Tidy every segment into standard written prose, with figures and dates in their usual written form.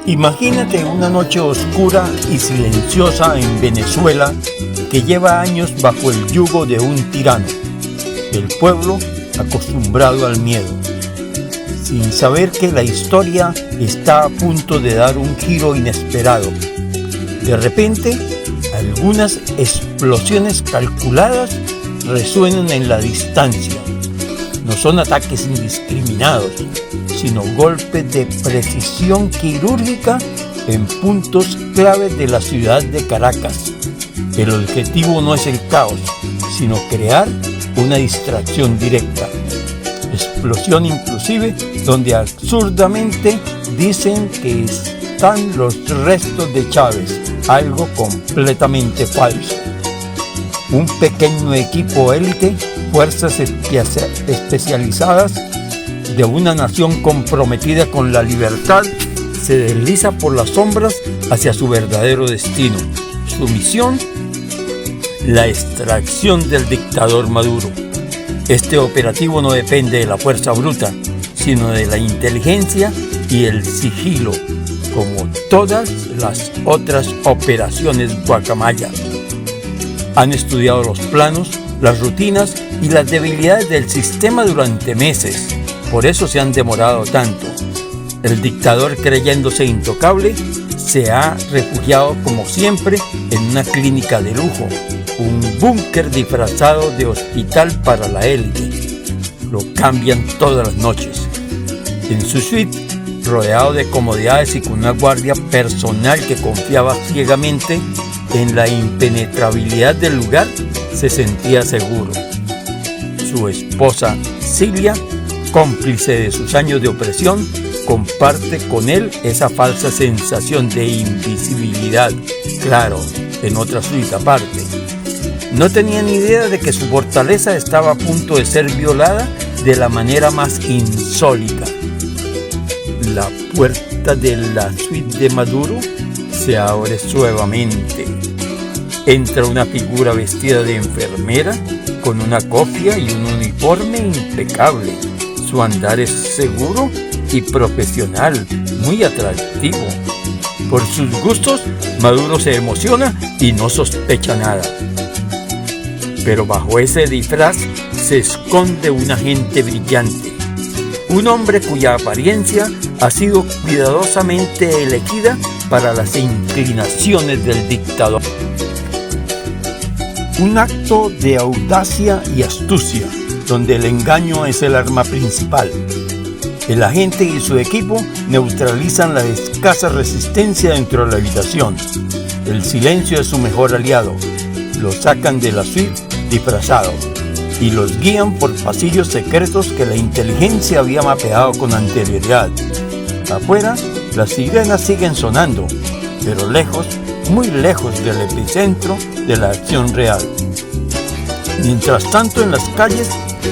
Imagínate una noche oscura y silenciosa en Venezuela que lleva años bajo el yugo de un tirano, el pueblo acostumbrado al miedo, sin saber que la historia está a punto de dar un giro inesperado. De repente, algunas explosiones calculadas resuenan en la distancia. No son ataques indiscriminados, sino golpes de precisión quirúrgica en puntos claves de la ciudad de Caracas. El objetivo no es el caos, sino crear una distracción directa. Explosión inclusive donde absurdamente dicen que están los restos de Chávez, algo completamente falso. Un pequeño equipo élite, fuerzas especializadas de una nación comprometida con la libertad, se desliza por las sombras hacia su verdadero destino. Su misión: la extracción del dictador Maduro. Este operativo no depende de la fuerza bruta, sino de la inteligencia y el sigilo, como todas las otras operaciones Guacamaya. Han estudiado los planos, las rutinas y las debilidades del sistema durante meses. Por eso se han demorado tanto. El dictador, creyéndose intocable, se ha refugiado como siempre en una clínica de lujo, un búnker disfrazado de hospital para la élite. Lo cambian todas las noches. En su suite, rodeado de comodidades y con una guardia personal que confiaba ciegamente en la impenetrabilidad del lugar, se sentía seguro. Su esposa, Cilia, cómplice de sus años de opresión, comparte con él esa falsa sensación de invisibilidad, claro, en otra suite aparte. No tenía ni idea de que su fortaleza estaba a punto de ser violada de la manera más insólita. La puerta de la suite de Maduro se abre suavemente. Entra una figura vestida de enfermera, con una cofia y un uniforme impecable. Su andar es seguro y profesional, muy atractivo. Por sus gustos, Maduro se emociona y no sospecha nada. Pero bajo ese disfraz se esconde un agente brillante, un hombre cuya apariencia ha sido cuidadosamente elegida para las inclinaciones del dictador. Un acto de audacia y astucia, donde el engaño es el arma principal. El agente y su equipo neutralizan la escasa resistencia dentro de la habitación. El silencio es su mejor aliado. Los sacan de la suite disfrazados y los guían por pasillos secretos que la inteligencia había mapeado con anterioridad. Afuera, las sirenas siguen sonando, pero lejos, muy lejos del epicentro de la acción real. Mientras tanto, en las calles,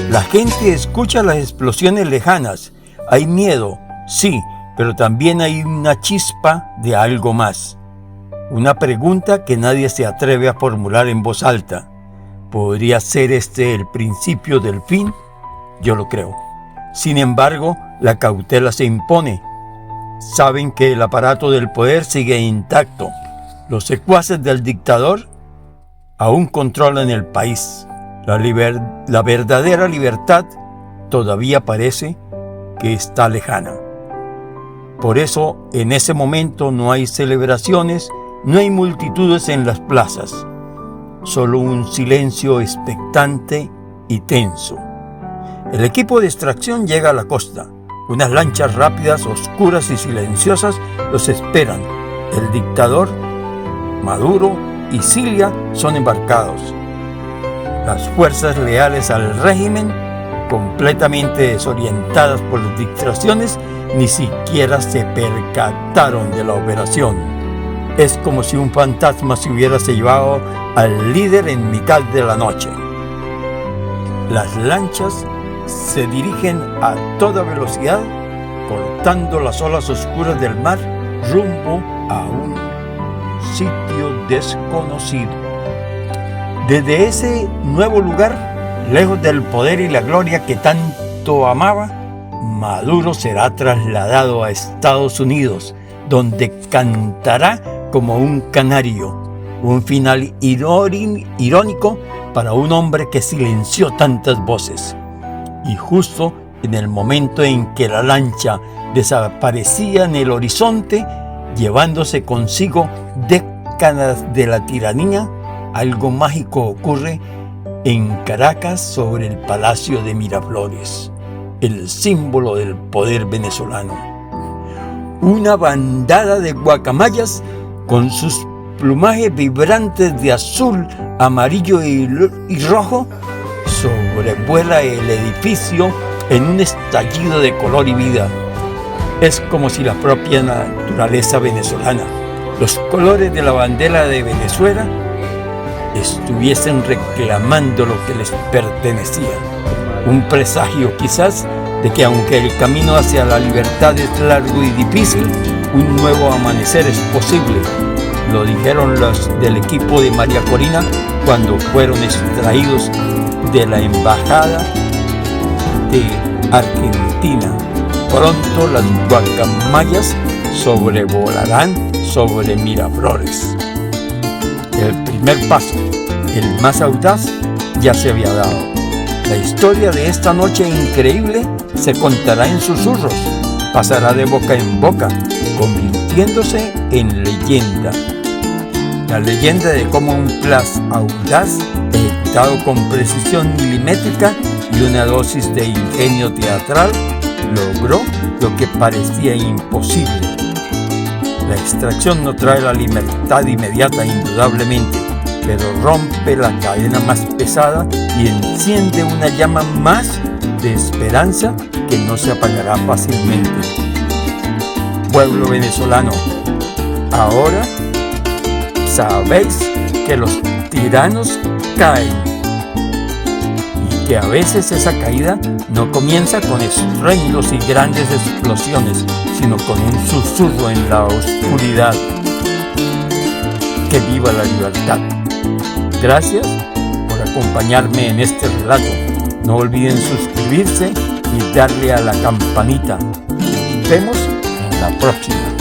la gente escucha las explosiones lejanas. Hay miedo, sí, pero también hay una chispa de algo más. Una pregunta que nadie se atreve a formular en voz alta. ¿Podría ser este el principio del fin? Yo lo creo. Sin embargo, la cautela se impone. Saben que el aparato del poder sigue intacto. Los secuaces del dictador aún controlan el país. La verdadera libertad todavía parece que está lejana. Por eso, en ese momento no hay celebraciones, no hay multitudes en las plazas, solo un silencio expectante y tenso. El equipo de extracción llega a la costa. Unas lanchas rápidas, oscuras y silenciosas los esperan. El dictador, Maduro y Cilia son embarcados. Las fuerzas leales al régimen, completamente desorientadas por las distracciones, ni siquiera se percataron de la operación. Es como si un fantasma se hubiera llevado al líder en mitad de la noche. Las lanchas se dirigen a toda velocidad, cortando las olas oscuras del mar rumbo a un sitio desconocido. Desde ese nuevo lugar, lejos del poder y la gloria que tanto amaba, Maduro será trasladado a Estados Unidos, donde cantará como un canario, un final irónico para un hombre que silenció tantas voces. Y justo en el momento en que la lancha desaparecía en el horizonte, llevándose consigo décadas de la tiranía, algo mágico ocurre en Caracas sobre el Palacio de Miraflores, el símbolo del poder venezolano. Una bandada de guacamayas con sus plumajes vibrantes de azul, amarillo y rojo sobrevuela el edificio en un estallido de color y vida. Es como si la propia naturaleza venezolana, los colores de la bandera de Venezuela, estuviesen reclamando lo que les pertenecía. Un presagio quizás de que aunque el camino hacia la libertad es largo y difícil, un nuevo amanecer es posible. Lo dijeron los del equipo de María Corina cuando fueron extraídos de la embajada de Argentina. Pronto las guacamayas sobrevolarán sobre Miraflores. El primer paso, el más audaz, ya se había dado. La historia de esta noche increíble se contará en susurros, pasará de boca en boca, convirtiéndose en leyenda. La leyenda de cómo un flash audaz, ejecutado con precisión milimétrica y una dosis de ingenio teatral, logró lo que parecía imposible. La extracción no trae la libertad inmediata, indudablemente, pero rompe la cadena más pesada y enciende una llama más de esperanza que no se apagará fácilmente. Pueblo venezolano, ahora sabéis que los tiranos caen y que a veces esa caída no comienza con estruendos y grandes explosiones, sino con un susurro en la oscuridad. Que viva la libertad. Gracias por acompañarme en este relato. No olviden suscribirse y darle a la campanita. Nos vemos en la próxima.